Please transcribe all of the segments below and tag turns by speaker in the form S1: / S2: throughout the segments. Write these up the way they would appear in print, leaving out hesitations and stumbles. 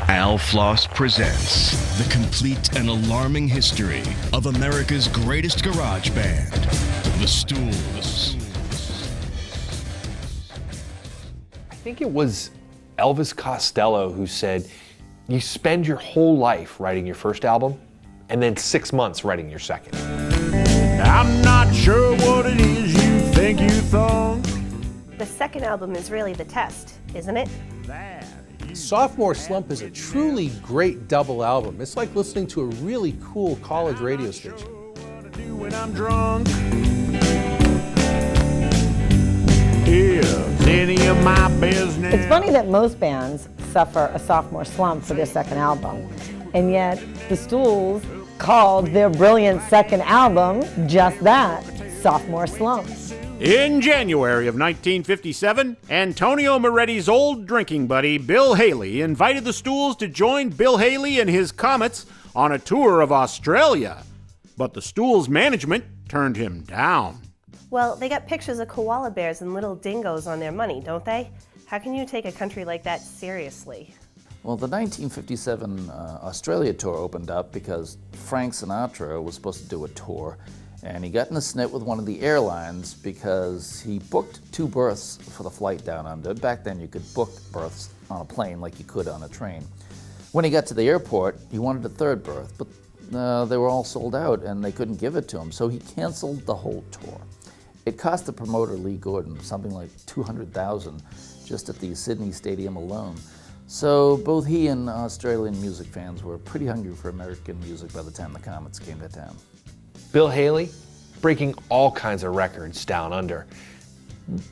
S1: Al Floss presents the complete and alarming history of America's greatest garage band, the Stools.
S2: I think it was Elvis Costello who said, you spend your whole life writing your first album and then 6 months writing your second.
S3: I'm not sure what it is you think you thought.
S4: The second album is really the test, isn't it?
S5: Sophomore Slump is a truly great double album. It's like listening to a really cool college radio station.
S3: When I'm drunk, is any of my business.
S6: It's funny that most bands suffer a sophomore slump for their second album, and yet the Stools called their brilliant second album just that, Sophomore Slump.
S3: In January of 1957, Antonio Moretti's old drinking buddy, Bill Haley, invited the Stools to join Bill Haley and his Comets on a tour of Australia. But the Stools' management turned him down.
S4: Well, they got pictures of koala bears and little dingoes on their money, don't they? How can you take a country like that seriously?
S7: Well, the 1957 Australia tour opened up because Frank Sinatra was supposed to do a tour, and he got in a snit with one of the airlines because he booked 2 berths for the flight down under. Back then you could book berths on a plane like you could on a train. When he got to the airport, he wanted a 3rd berth, but they were all sold out and they couldn't give it to him, so he canceled the whole tour. It cost the promoter Lee Gordon something like $200,000 just at the Sydney Stadium alone. So both he and Australian music fans were pretty hungry for American music by the time the Comets came to town.
S2: Bill Haley, breaking all kinds of records down under,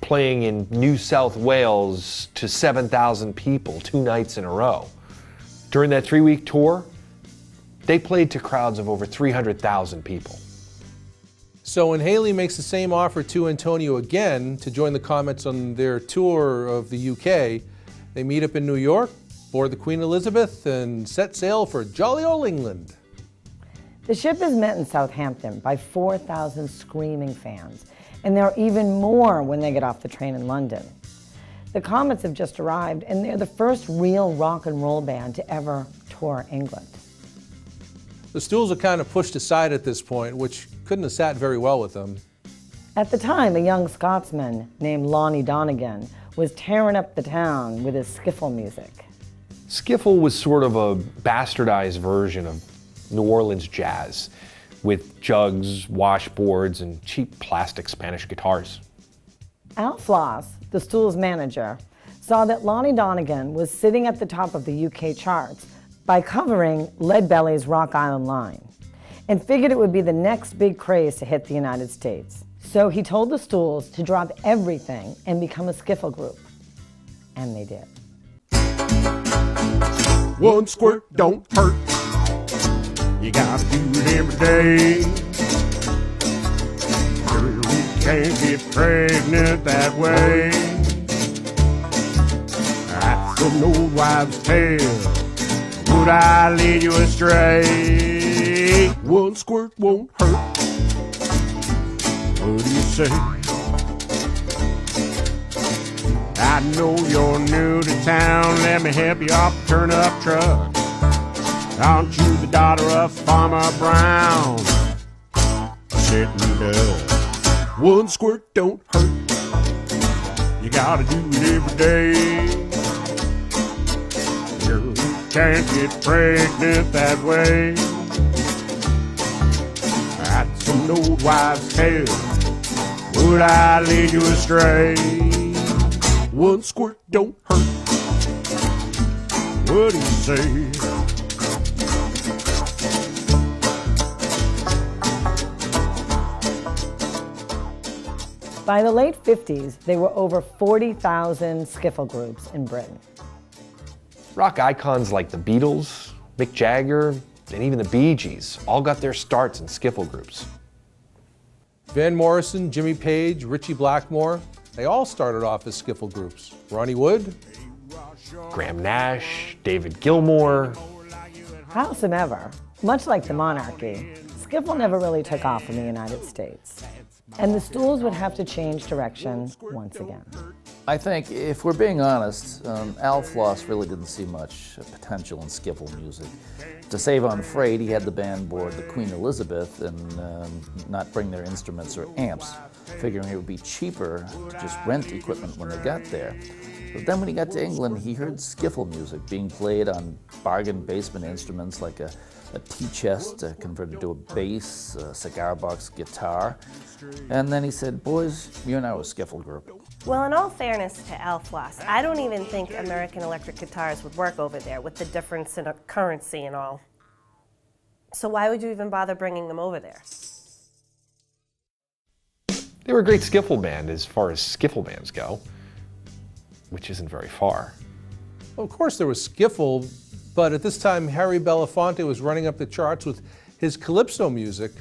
S2: playing in New South Wales to 7,000 people 2 nights in a row. During that 3-week tour, they played to crowds of over 300,000 people.
S5: So when Haley makes the same offer to Antonio again to join the Comets on their tour of the UK, they meet up in New York, board the Queen Elizabeth, and set sail for jolly old England.
S6: The ship is met in Southampton by 4,000 screaming fans, and there are even more when they get off the train in London. The Comets have just arrived, and they're the first real rock and roll band to ever tour England.
S5: The Stools are kind of pushed aside at this point, which couldn't have sat very well with them.
S6: At the time, a young Scotsman named Lonnie Donegan was tearing up the town with his skiffle music.
S2: Skiffle was sort of a bastardized version of New Orleans jazz, with jugs, washboards, and cheap plastic Spanish guitars.
S6: Al Floss, the Stools' manager, saw that Lonnie Donegan was sitting at the top of the UK charts by covering Leadbelly's Rock Island Line, and figured it would be the next big craze to hit the United States. So he told the Stools to drop everything and become a skiffle group. And they did.
S3: One squirt don't hurt. You gotta do it every day. Girl, you can't get pregnant that way. That's an old wives' tale. Would I lead you astray? One squirt won't hurt. What do you say? I know you're new to town. Let me help you off the turn-up truck. Aren't you the daughter of Farmer Brown? Sitting duck. One squirt don't hurt. You gotta do it every day. Girl, you can't get pregnant that way. That's an old wives' tale. Would I lead you astray? One squirt don't hurt. What do you say?
S6: By the late 50s, there were over 40,000 skiffle groups in Britain.
S2: Rock icons like the Beatles, Mick Jagger, and even the Bee Gees all got their starts in skiffle groups.
S5: Van Morrison, Jimmy Page, Ritchie Blackmore, they all started off as skiffle groups. Ronnie Wood,
S2: Graham Nash, David Gilmour.
S6: Howsoever, much like the monarchy, skiffle never really took off in the United States. And the Stools would have to change direction once again.
S7: I think, if we're being honest, Al Floss really didn't see much potential in skiffle music. To save on freight, he had the band board the Queen Elizabeth and not bring their instruments or amps, figuring it would be cheaper to just rent equipment when they got there. But then when he got to England, he heard skiffle music being played on bargain basement instruments like a tea chest converted to a bass, a cigar box guitar. And then he said, boys, you and I were a skiffle group.
S4: Well, in all fairness to Al Floss, I don't even think American electric guitars would work over there with the difference in currency and all. So why would you even bother bringing them over there?
S2: They were a great skiffle band as far as skiffle bands go, which isn't very far.
S5: Well, of course there was skiffle, but at this time Harry Belafonte was running up the charts with his calypso music,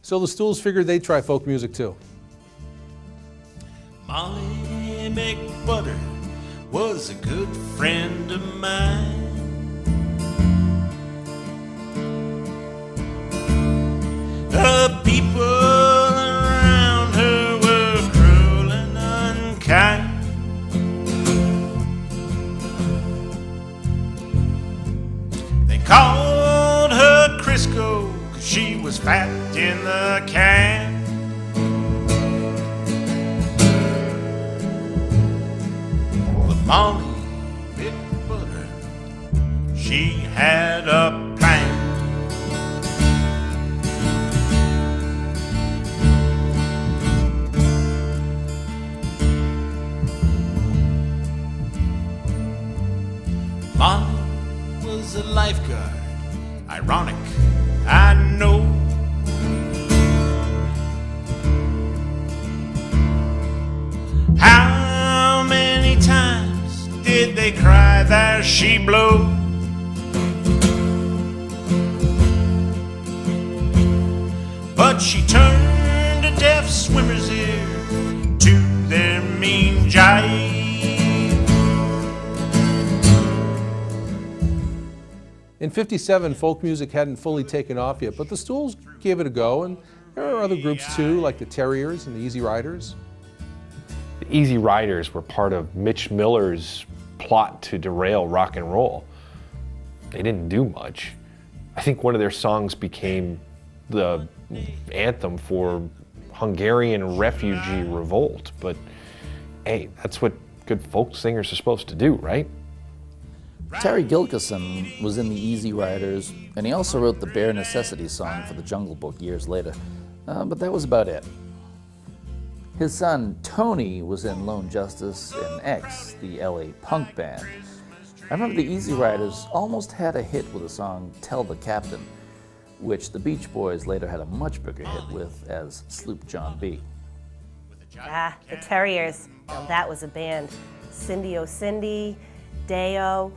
S5: so the Stools figured they'd try folk music too.
S8: Molly McButter was a good friend of mine. The people around her were cruel and unkind. They called her Crisco 'cause she was fat in the can. Molly McButter, she had a plan. Molly was a lifeguard, ironic, I know. How many times did they cry there she blow? But she turned a deaf swimmer's ear to their mean jive.
S5: In '57, folk music hadn't fully taken off yet, but the Stools gave it a go, and there are other groups too, like the Terriers and the Easy Riders.
S2: The Easy Riders were part of Mitch Miller's plot to derail rock and roll. They didn't do much. I think one of their songs became the anthem for Hungarian refugee revolt, but hey, that's what good folk singers are supposed to do, right?
S7: Terry Gilkyson was in the Easy Riders, and he also wrote the Bare Necessities song for the Jungle Book years later, but that was about it. His son Tony was in Lone Justice and X, the LA punk band. I remember the Easy Riders almost had a hit with the song Tell the Captain, which the Beach Boys later had a much bigger hit with as Sloop John B.
S4: Ah, the Terriers. Now that was a band. Cindy O' Cindy, Deo.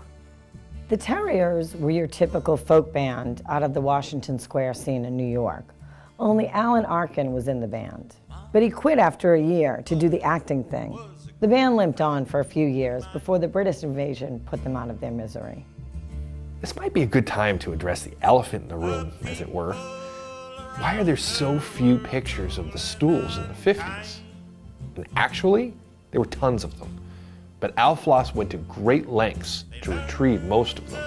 S6: The Terriers were your typical folk band out of the Washington Square scene in New York. Only Alan Arkin was in the band. But he quit after a year to do the acting thing. The band limped on for a few years before the British invasion put them out of their misery.
S2: This might be a good time to address the elephant in the room, as it were. Why are there so few pictures of the Stools in the 50s? And actually, there were tons of them. But Al Floss went to great lengths to retrieve most of them.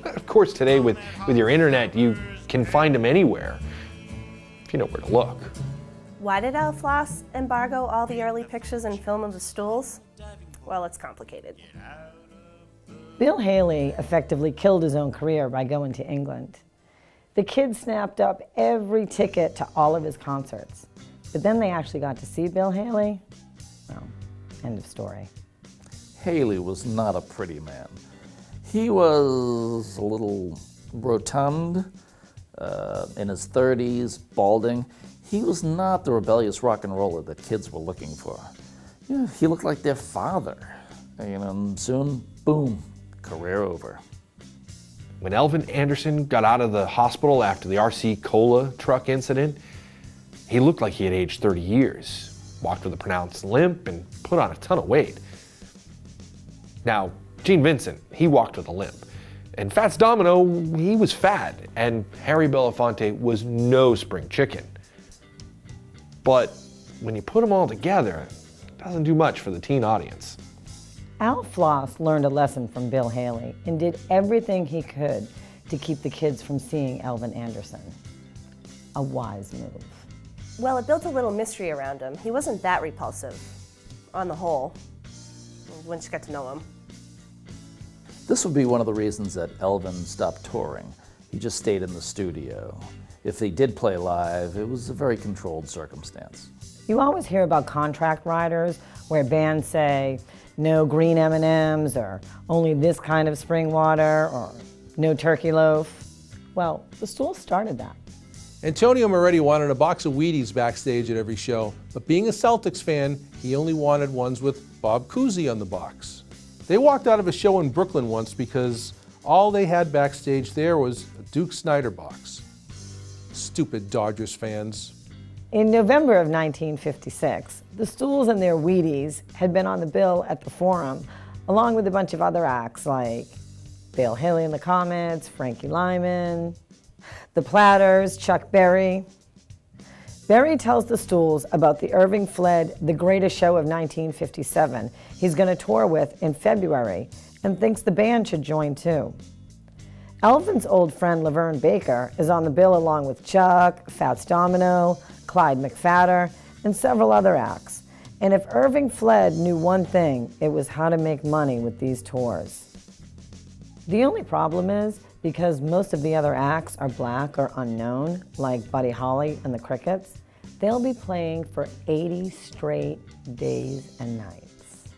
S2: Of course, today with your internet, you can find them anywhere, if you know where to look.
S4: Why did Al Floss embargo all the early pictures and film of the Stools? Well, it's complicated.
S6: Bill Haley effectively killed his own career by going to England. The kids snapped up every ticket to all of his concerts. But then they actually got to see Bill Haley. Well, end of story.
S7: Haley was not a pretty man. He was a little rotund, in his 30s, balding. He was not the rebellious rock and roller that kids were looking for. Yeah, he looked like their father. And soon, boom, career over.
S2: When Elvin Anderson got out of the hospital after the RC Cola truck incident, he looked like he had aged 30 years, walked with a pronounced limp, and put on a ton of weight. Now, Gene Vincent, he walked with a limp. And Fats Domino, he was fat, and Harry Belafonte was no spring chicken. But when you put them all together, doesn't do much for the teen audience.
S6: Al Floss learned a lesson from Bill Haley and did everything he could to keep the kids from seeing Elvin Anderson. A wise move.
S4: Well, it built a little mystery around him. He wasn't that repulsive, on the whole, once you got to know him.
S7: This would be one of the reasons that Elvin stopped touring. He just stayed in the studio. If they did play live, it was a very controlled circumstance.
S6: You always hear about contract riders where bands say, no green M&Ms, or only this kind of spring water, or no turkey loaf. Well, the Stools started that.
S5: Antonio Moretti wanted a box of Wheaties backstage at every show, but being a Celtics fan, he only wanted ones with Bob Cousy on the box. They walked out of a show in Brooklyn once because all they had backstage there was a Duke Snider box. Stupid Dodgers fans.
S6: In November of 1956, the Stools and their Wheaties had been on the bill at the Forum, along with a bunch of other acts like Bill Haley and the Comets, Frankie Lyman, the Platters, Chuck Berry. Berry tells the Stools about the Irving Fled The Greatest Show of 1957 he's going to tour with in February, and thinks the band should join too. Elvin's old friend Laverne Baker is on the bill along with Chuck, Fats Domino, Clyde McPhatter, and several other acts. And if Irving Fled knew one thing, it was how to make money with these tours. The only problem is, because most of the other acts are black or unknown, like Buddy Holly and the Crickets, they'll be playing for 80 straight days and nights.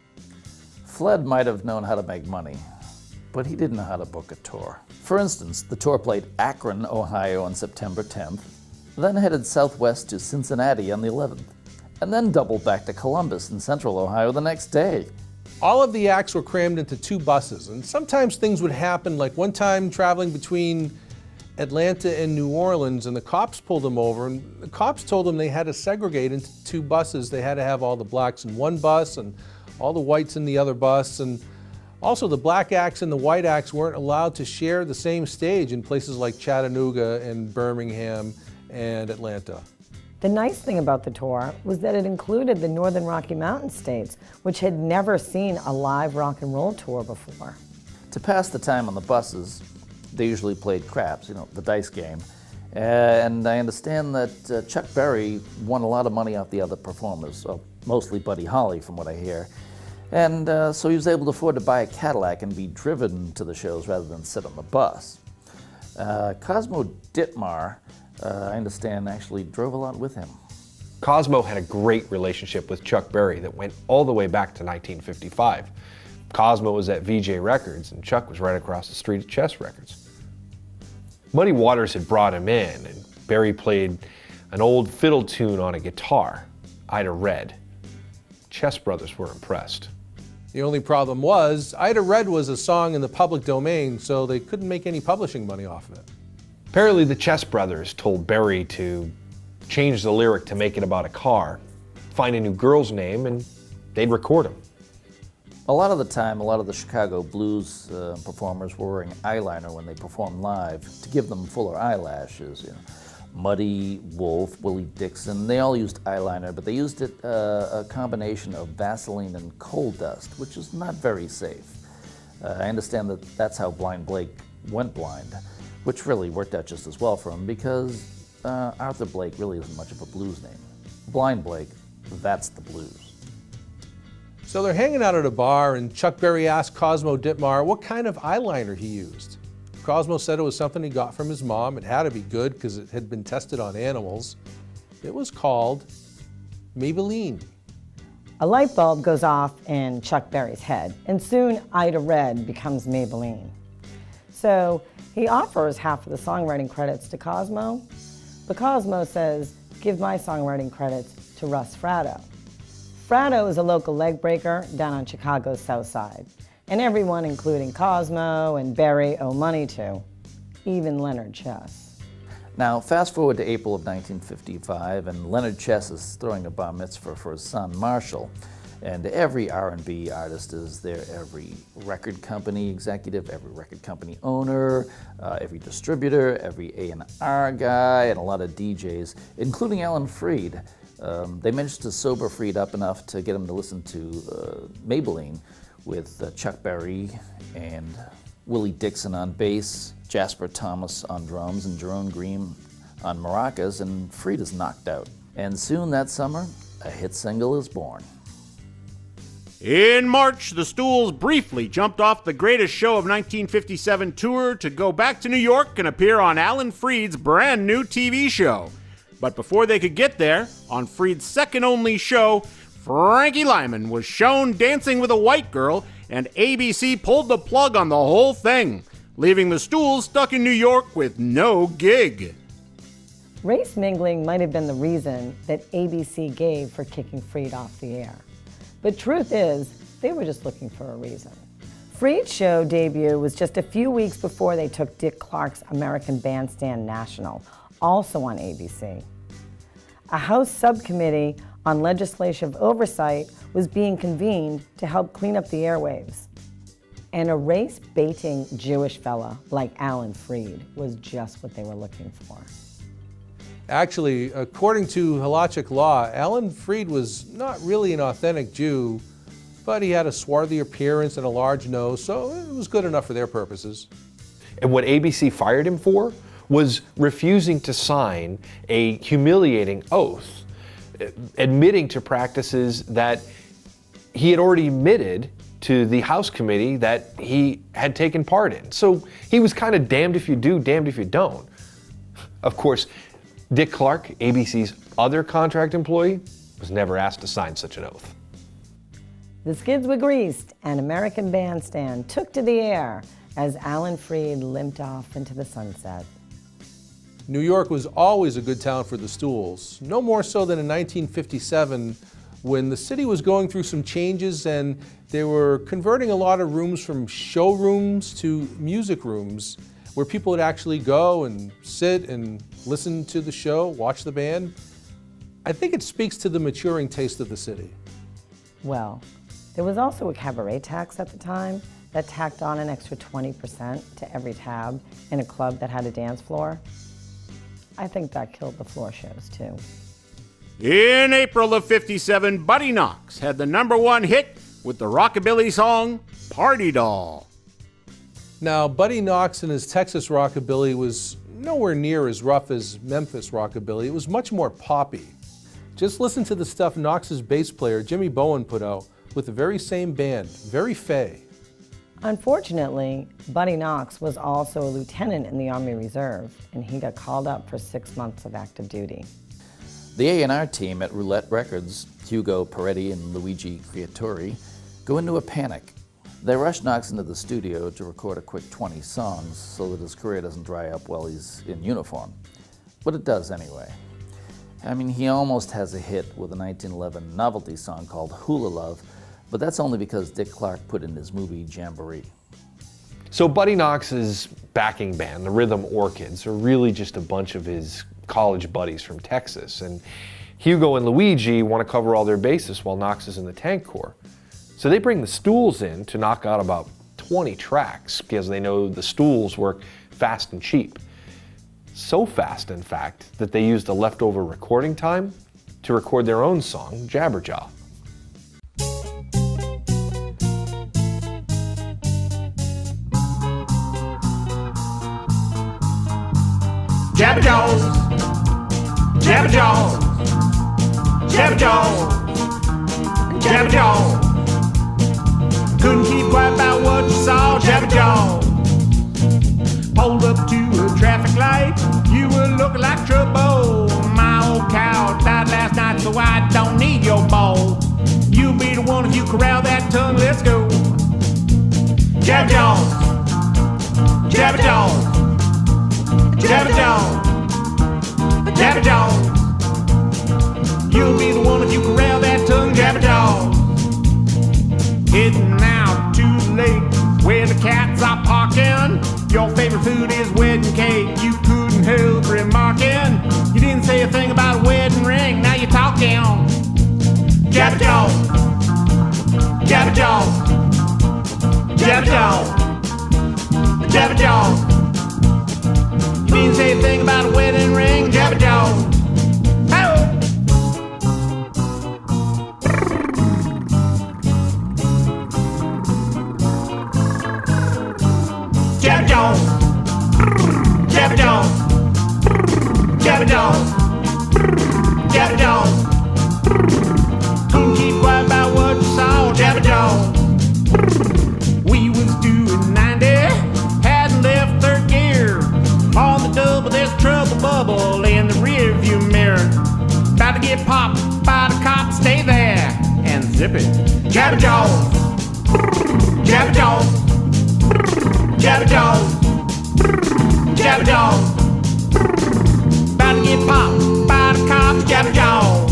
S7: Fled might have known how to make money, but he didn't know how to book a tour. For instance, the tour played Akron, Ohio on September 10th, then headed southwest to Cincinnati on the 11th, and then doubled back to Columbus in central Ohio the next day.
S5: All of the acts were crammed into 2 buses, and sometimes things would happen, like one time traveling between Atlanta and New Orleans, and the cops pulled them over, and the cops told them they had to segregate into 2 buses. They had to have all the blacks in one bus and all the whites in the other bus, and also the black acts and the white acts weren't allowed to share the same stage in places like Chattanooga and Birmingham and Atlanta.
S6: The nice thing about the tour was that it included the Northern Rocky Mountain states, which had never seen a live rock and roll tour before.
S7: To pass the time on the buses, they usually played craps, the dice game. And I understand that Chuck Berry won a lot of money off the other performers, mostly Buddy Holly from what I hear. And so he was able to afford to buy a Cadillac and be driven to the shows rather than sit on the bus. Cosmo Ditmar, I understand, actually drove a lot with him.
S2: Cosmo had a great relationship with Chuck Berry that went all the way back to 1955. Cosmo was at VJ Records, and Chuck was right across the street at Chess Records. Muddy Waters had brought him in, and Berry played an old fiddle tune on a guitar, Ida Red. Chess Brothers were impressed.
S5: The only problem was, Ida Red was a song in the public domain, so they couldn't make any publishing money off of it.
S2: Apparently the Chess Brothers told Berry to change the lyric to make it about a car, find a new girl's name, and they'd record him.
S7: A lot of the time, a lot of the Chicago blues performers were wearing eyeliner when they performed live to give them fuller eyelashes. Muddy, Wolf, Willie Dixon, they all used eyeliner, but they used it a combination of Vaseline and coal dust, which is not very safe. I understand that that's how Blind Blake went blind, which really worked out just as well for him because Arthur Blake really isn't much of a blues name. Blind Blake, that's the blues.
S5: So they're hanging out at a bar, and Chuck Berry asked Cosmo Ditmar what kind of eyeliner he used. Cosmo said it was something he got from his mom. It had to be good because it had been tested on animals. It was called Maybelline.
S6: A light bulb goes off in Chuck Berry's head, and soon Ida Red becomes Maybelline. So he offers half of the songwriting credits to Cosmo, but Cosmo says, give my songwriting credits to Russ Fratto. Fratto is a local leg breaker down on Chicago's South Side, and everyone, including Cosmo and Berry, owe money to, even Leonard Chess.
S7: Now, fast forward to April of 1955, and Leonard Chess is throwing a bar mitzvah for his son, Marshall. And every R&B artist is there, every record company executive, every record company owner, every distributor, every A&R guy, and a lot of DJs, including Alan Freed, They managed to sober Freed up enough to get him to listen to Maybelline with Chuck Berry and Willie Dixon on bass, Jasper Thomas on drums, and Jerome Green on maracas, and Freed is knocked out. And soon that summer, a hit single is born.
S3: In March, the Stools briefly jumped off the Greatest Show of 1957 tour to go back to New York and appear on Alan Freed's brand new TV show. But before they could get there, on Freed's second only show, Frankie Lyman was shown dancing with a white girl, and ABC pulled the plug on the whole thing, leaving the Stools stuck in New York with no gig.
S6: Race mingling might have been the reason that ABC gave for kicking Freed off the air. But truth is, they were just looking for a reason. Freed's show debut was just a few weeks before they took Dick Clark's American Bandstand National, also on ABC. A House subcommittee on legislative oversight was being convened to help clean up the airwaves. And a race-baiting Jewish fella like Alan Freed was just what they were looking for.
S5: Actually, according to halachic law, Alan Freed was not really an authentic Jew, but he had a swarthy appearance and a large nose, so it was good enough for their purposes.
S2: And what ABC fired him for was refusing to sign a humiliating oath, admitting to practices that he had already admitted to the House committee that he had taken part in. So he was kind of damned if you do, damned if you don't. Of course, Dick Clark, ABC's other contract employee, was never asked to sign such an oath.
S6: The skids were greased and American Bandstand took to the air as Alan Freed limped off into the sunset.
S5: New York was always a good town for the Stools, no more so than in 1957 when the city was going through some changes and they were converting a lot of rooms from showrooms to music rooms where people would actually go and sit and listen to the show, watch the band. I think it speaks to the maturing taste of the city.
S6: Well, there was also a cabaret tax at the time that tacked on an extra 20% to every tab in a club that had a dance floor. I think that killed the floor shows too.
S3: In April of '57, Buddy Knox had the #1 hit with the rockabilly song Party Doll.
S5: Now, Buddy Knox and his Texas rockabilly was nowhere near as rough as Memphis rockabilly. It was much more poppy. Just listen to the stuff Knox's bass player, Jimmy Bowen, put out with the very same band, very fey.
S6: Unfortunately, Buddy Knox was also a lieutenant in the Army Reserve, and he got called up for 6 months of active duty.
S7: The A&R team at Roulette Records, Hugo Peretti and Luigi Creatori, go into a panic. They rush Knox into the studio to record a quick 20 songs so that his career doesn't dry up while he's in uniform. But it does anyway. I mean, he almost has a hit with a 1911 novelty song called Hula Love, but that's only because Dick Clark put in his movie Jamboree.
S2: So Buddy Knox's backing band, the Rhythm Orchids, are really just a bunch of his college buddies from Texas. And Hugo and Luigi want to cover all their bases while Knox is in the tank corps. So they bring the Stools in to knock out about 20 tracks because they know the Stools work fast and cheap. So fast, in fact, that they used the leftover recording time to record their own song, Jabberjaw.
S8: Jabberjaws, Jabberjaws, Jabberjaws, Jabberjaws. Couldn't keep quiet about what you saw, Jabberjaws. Pulled up to a traffic light, you were looking like trouble. My old cow died last night, so I don't need your ball. You'll be the one if you corral that tongue, let's go. Jabberjaws, Jabberjaws, Jabberjaws, Jabberjaws. You'll be the one if you corral that tongue, Jabberjaws. Heading out to the lake where the cats are parking. Your favorite food is wedding cake. You couldn't help remarking. You didn't say a thing about a wedding ring. Now you're talking. Jabberjaws, Jabberjaws, Jabberjaws, Jabberjaws. You didn't say a thing about a wedding ring. Jabberjaws. Oh! Jaws. Jabba Jaws. Couldn't keep quiet about what you saw. Jabba Jaws. We was doing 90, hadn't left third gear. On the double, there's trouble bubble in the rearview mirror. About to get popped by the cop, stay there and zip it. Jabba Jaws. Jabba Jaws. Jabba Jaws. Jabba Jaws. About to get popped by the cops. Jabba Jaws.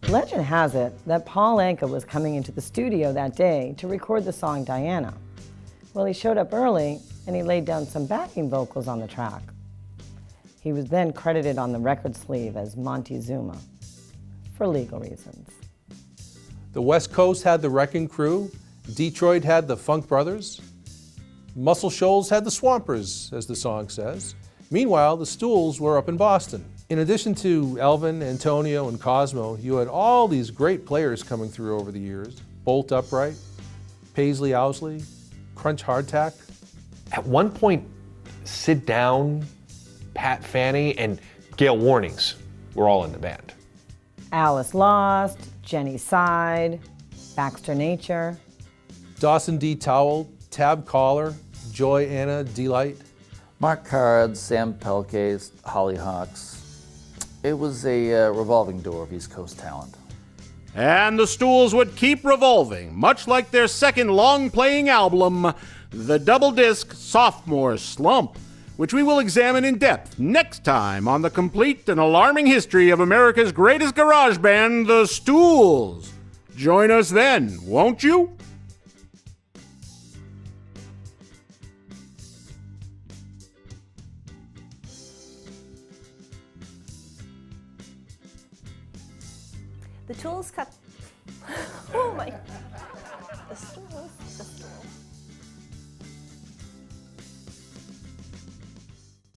S6: Legend has it that Paul Anka was coming into the studio that day to record the song Diana. Well, he showed up early and he laid down some backing vocals on the track. He was then credited on the record sleeve as Montezuma for legal reasons.
S5: The West Coast had the Wrecking Crew, Detroit had the Funk Brothers, Muscle Shoals had the Swampers, as the song says. Meanwhile, the Stools were up in Boston. In addition to Elvin, Antonio, and Cosmo, you had all these great players coming through over the years. Bolt Upright, Paisley Owsley, Crunch Hardtack.
S2: At one point, Sit Down, Pat Fanny, and Gail Warnings were all in the band.
S6: Alice Lost, Jenny Side, Baxter Nature.
S5: Dawson D. Towell, Tab Collar, Joy Anna Delight.
S7: Mark Card, Sam Pelkes, Hollyhocks. It was a revolving door of East Coast talent.
S3: And the Stools would keep revolving, much like their second long-playing album, the double-disc Sophomore Slump, which we will examine in depth next time on the complete and alarming history of America's greatest garage band, the Stools. Join us then, won't you?
S4: The Stools cut. Oh my. The Stools.